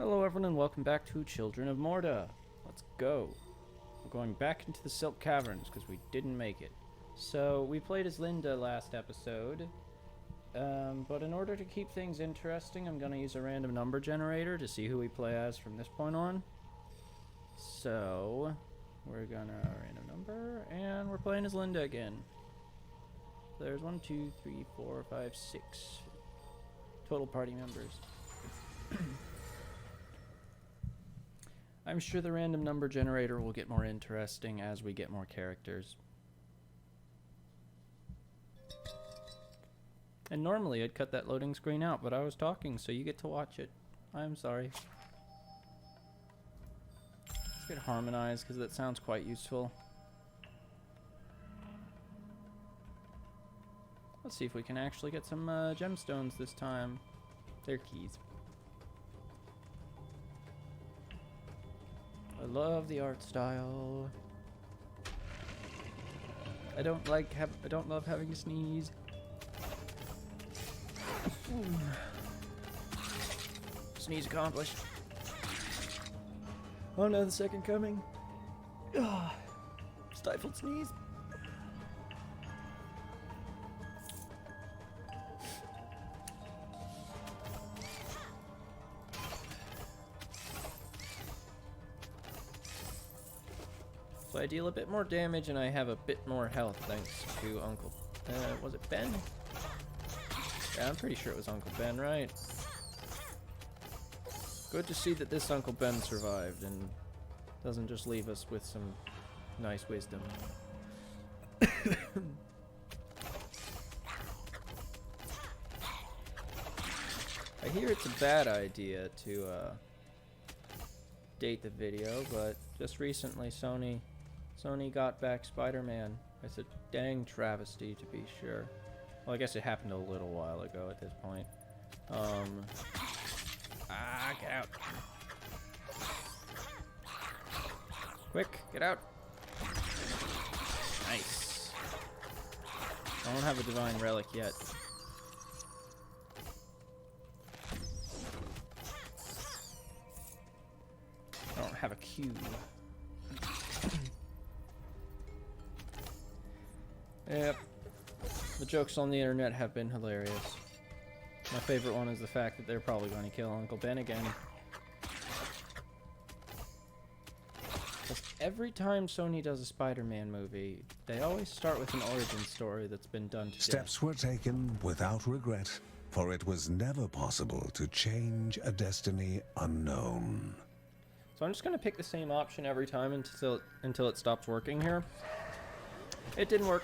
Hello everyone and welcome back to Children of Morta. Let's go. We're going back into the Silk Caverns because we didn't make it. So we played as Linda last episode, but in order to keep things interesting I'm going to use a random number generator to see who we play as from this point on. So we're gonna random number and we're playing as Linda again. There's 1, 2, 3, 4, 5, 6 total party members. I'm sure the random number generator will get more interesting as we get more characters. And normally I'd cut that loading screen out, but I was talking, so you get to watch it. I'm sorry. Let's get harmonized, because that sounds quite useful. Let's see if we can actually get some gemstones this time. They're keys. I love the art style. I don't love having a sneeze. Sneeze accomplished. Oh no, the second coming. Ugh. Stifled sneeze. So I deal a bit more damage and I have a bit more health thanks to Uncle... was it Ben? Yeah, I'm pretty sure it was Uncle Ben, right? Good to see that this Uncle Ben survived and doesn't just leave us with some nice wisdom. I hear it's a bad idea to date the video, but just recently Sony got back Spider-Man. It's a dang travesty, to be sure. Well, I guess it happened a little while ago at this point. Get out. Quick, get out. Nice. I don't have a divine relic yet. I don't have a cue. Yep. The jokes on the internet have been hilarious. My favorite one is the fact that they're probably going to kill Uncle Ben again. Because every time Sony does a Spider-Man movie, they always start with an origin story that's been done to Steps were taken without regret, for it was never possible to change a destiny unknown. So I'm just going to pick the same option every time until it stops working here. It didn't work.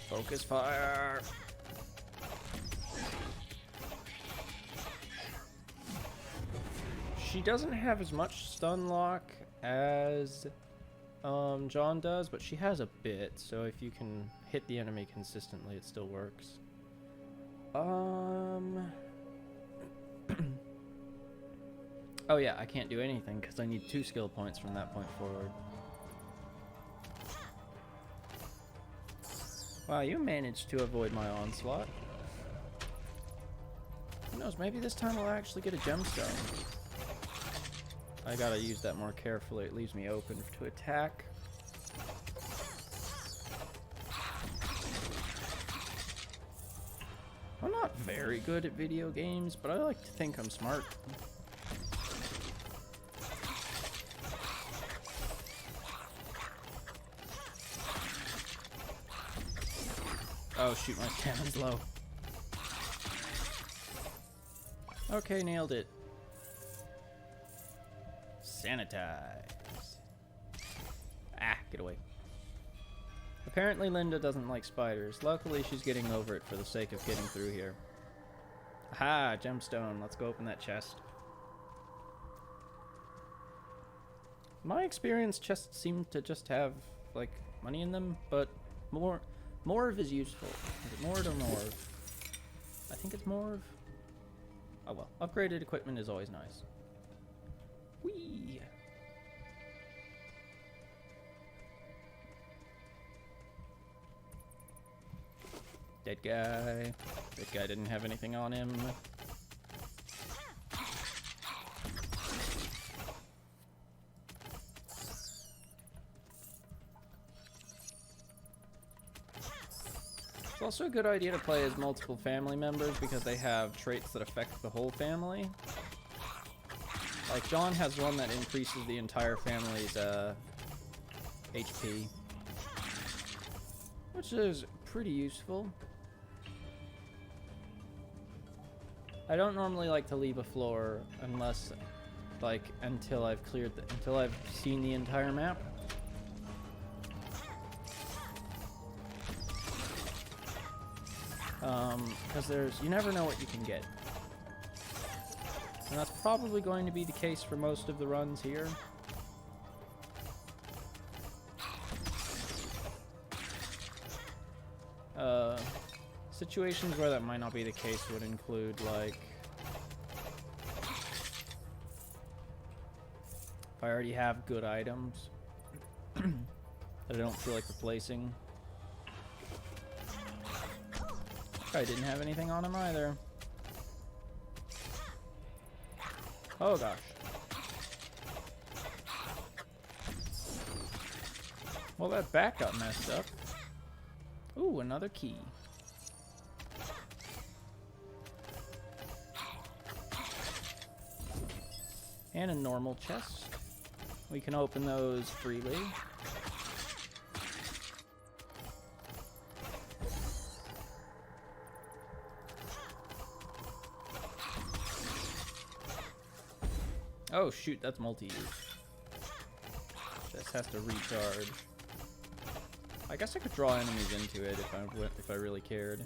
Focus fire. She doesn't have as much stun lock as John does, but she has a bit, so if you can hit the enemy consistently, it still works. Oh yeah, I can't do anything because I need 2 skill points from that point forward. Wow, you managed to avoid my onslaught. Who knows, maybe this time I'll actually get a gemstone. I gotta use that more carefully, it leaves me open to attack. I'm not very good at video games, but I like to think I'm smart. Oh shoot, my stamina's low. Okay, nailed it. Sanitize. Ah, get away. Apparently Linda doesn't like spiders. Luckily she's getting over it for the sake of getting through here. Aha, gemstone. Let's go open that chest. My experience chests seem to just have, like, money in them, but Morv is useful. Is it Mord or Morv? I think it's Morv. Oh well. Upgraded equipment is always nice. Whee! Dead guy. That guy didn't have anything on him. It's also a good idea to play as multiple family members because they have traits that affect the whole family. Like, John has one that increases the entire family's HP, which is pretty useful. I don't normally like to leave a floor unless, like, until I've seen the entire map. Because you never know what you can get. And that's probably going to be the case for most of the runs here. Situations where that might not be the case would include, like, if I already have good items that I don't feel like replacing. I didn't have anything on him either. Oh gosh. Well, that back got messed up. Ooh, another key. And a normal chest. We can open those freely. Oh shoot, that's multi-use. This has to recharge. I guess I could draw enemies into it if I really cared.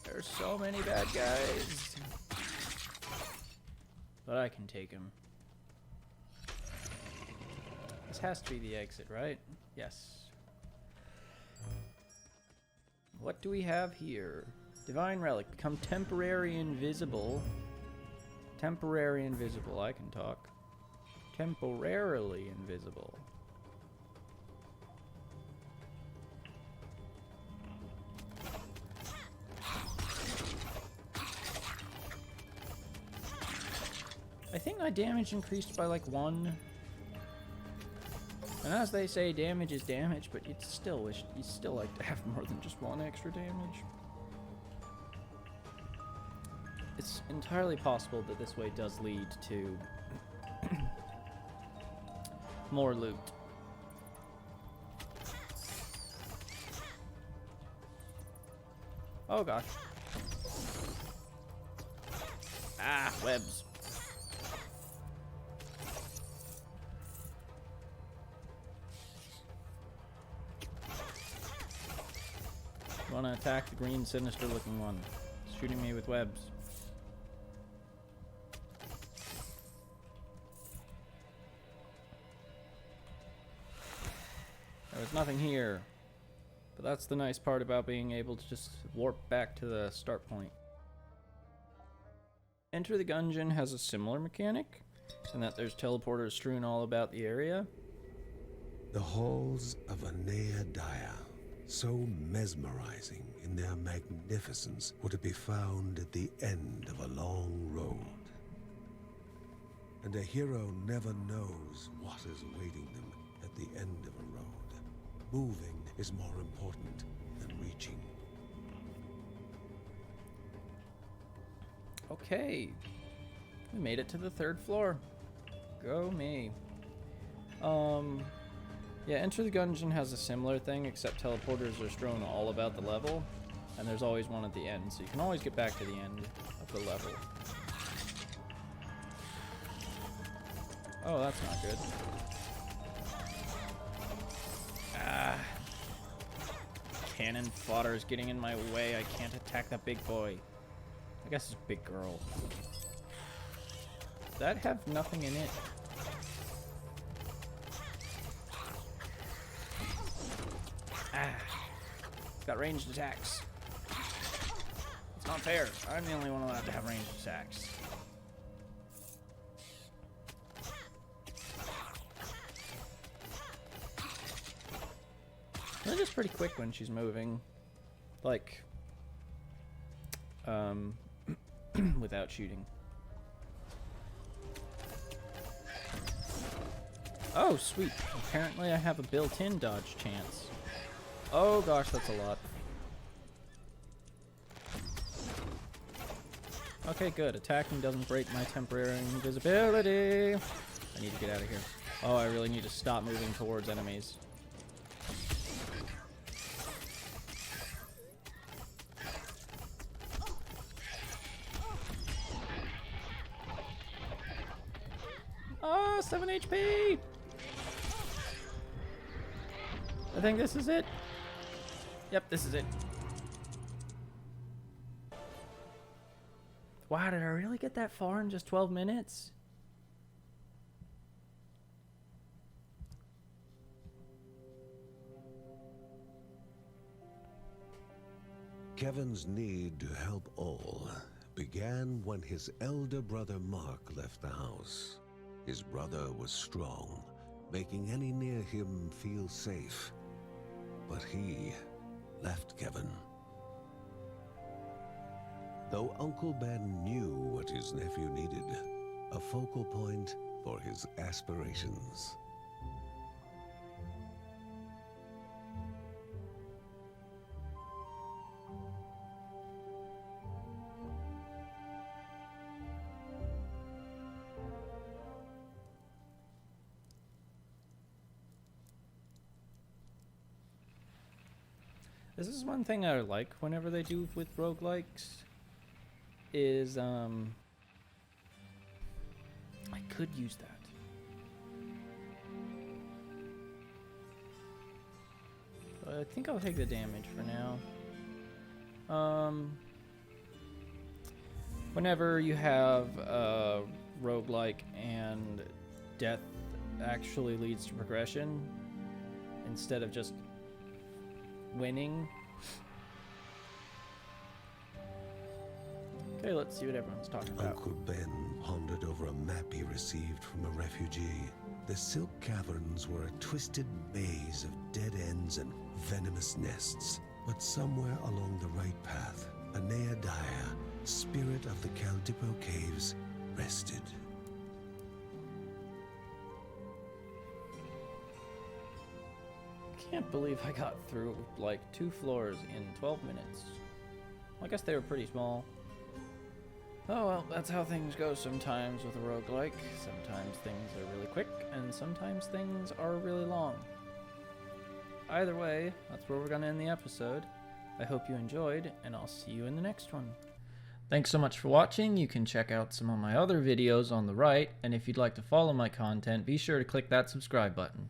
There's so many bad guys. But I can take them. This has to be the exit, right? Yes. What do we have here? Divine Relic. Become temporary invisible. Temporary invisible. I can talk. Temporarily invisible. I think my damage increased by like 1. And as they say, damage is damage, but you'd still like to have more than just 1 extra damage. It's entirely possible that this way does lead to more loot. Oh gosh. Ah, webs. Want to attack the green, sinister-looking one. It's shooting me with webs. There's nothing here. But that's the nice part about being able to just warp back to the start point. Enter the Gungeon has a similar mechanic, in that there's teleporters strewn all about the area. The halls of Anea Daya, so mesmerizing in their magnificence, were to be found at the end of a long road. And a hero never knows what is awaiting them at the end of a road. Moving is more important than reaching. Okay. We made it to the 3rd floor. Go me. Yeah, Enter the Gungeon has a similar thing, except teleporters are strewn all about the level, and there's always one at the end, so you can always get back to the end of the level. Oh, that's not good. Ah. Cannon fodder is getting in my way. I can't attack that big boy. I guess it's a big girl. Does that have nothing in it? Ah. It's got ranged attacks. It's not fair. I'm the only one allowed to have ranged attacks. moves pretty quick when she's moving. Like, without shooting. Oh, sweet. Apparently I have a built-in dodge chance. Oh gosh, that's a lot. Okay, good. Attacking doesn't break my temporary invisibility. I need to get out of here. Oh, I really need to stop moving towards enemies. Oh, 7 HP! I think this is it. Yep, this is it. Wow, did I really get that far in just 12 minutes? Kevin's need to help all began when his elder brother Mark left the house. His brother was strong, making any near him feel safe. But he left Kevin. Though Uncle Ben knew what his nephew needed, a focal point for his aspirations. This is one thing I like whenever they do with roguelikes, is, I could use that. But I think I'll take the damage for now. Whenever you have a roguelike and death actually leads to progression, instead of just winning. Okay, let's see what everyone's talking about. Uncle Ben pondered over a map he received from a refugee. The Silk Caverns were a twisted maze of dead ends and venomous nests. But somewhere along the right path, a Neodaya, spirit of the Caldipo Caves, rested. Can't believe I got through like 2 floors in 12 minutes. I guess they were pretty small. Oh well, that's how things go sometimes with a roguelike. Sometimes things are really quick, and sometimes things are really long. Either way, that's where we're gonna end the episode. I hope you enjoyed, and I'll see you in the next one. Thanks so much for watching. You can check out some of my other videos on the right, and if you'd like to follow my content, be sure to click that subscribe button.